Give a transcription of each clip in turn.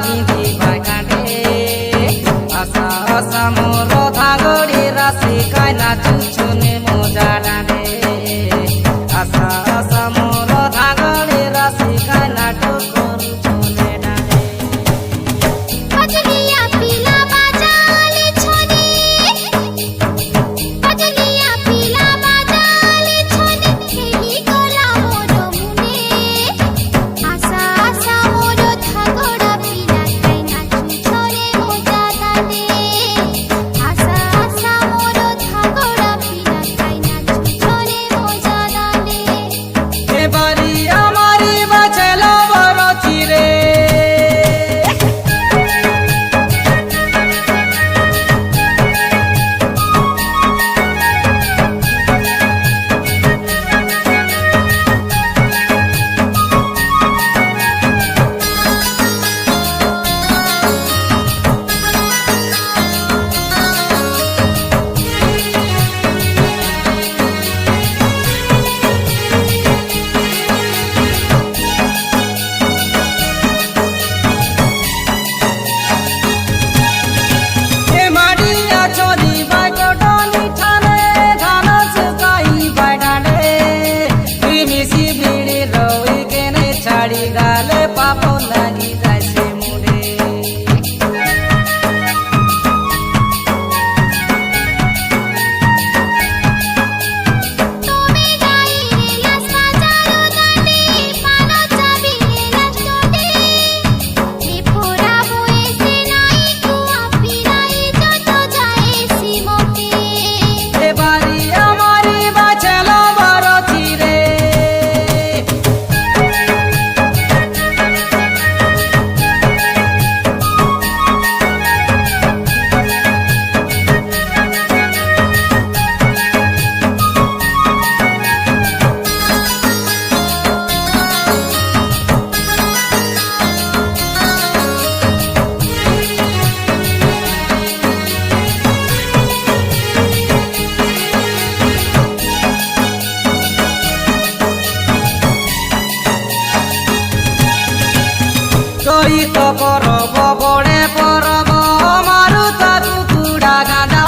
ভিধি বাগানে আশা আশা মোর ধাগড়ি রাশি কায়না চুচুনে মজা ডানে আশা আশা মোর ধাগড়ি রাশি কায়না টুকুর চুনে ডানে বাজলিয়া পিলা বাজালে ছনে বাজলিয়া পিলা বাজালে ছনে খেলি গলা মোর মুনে আশা আশা মোর ধাগড়া পিলা কাইনা চুচরে মজা দানে আশা আশা মোর ধাগড়া পিলা কাইনা চুচরে মজা দানে এবারি আমারি বাঁচল বড় চিরে গালে পাপ লাগি যাইছে মুরে তুমি গাইরে লাস বাজারো দাঁড়ে পানা চাবিরে লাস টোডে এ ফোরা বয়েছে নাই কুয়া পিরাই যত যায় সিমতে এবারি আমারি বাঁচল বড় চিরে চৈত পরব বড়ে পরব মারুতা কুকুড়া গাঁদা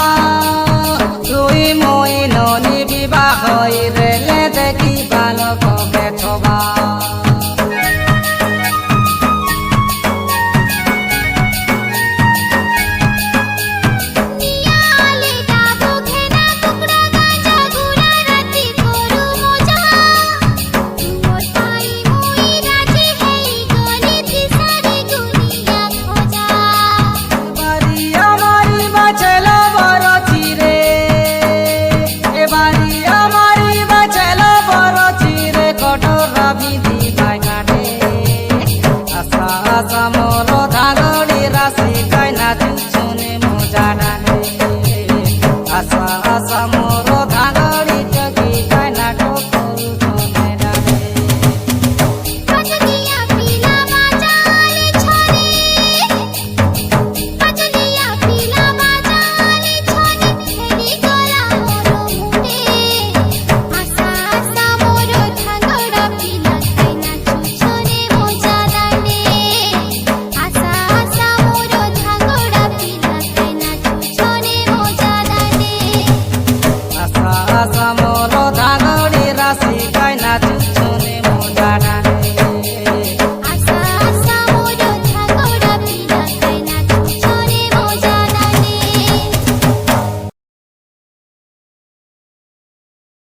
তুই মই ননি বিবাহ রেলে দেখি বালক বেঠবা নিয়ালে দাদু ঘেনা টুকরা গাজা গুড়া রাতি করু মজা তুমর তাই মুই রাজি হেই গলি তিসারি দুনিয়া খোঁজা এবারি আমারি বাঁচল বড় চিরে এবারি আমারি বাঁচল বড় চিরে কঠোর বিধি বাগানে আশা আশা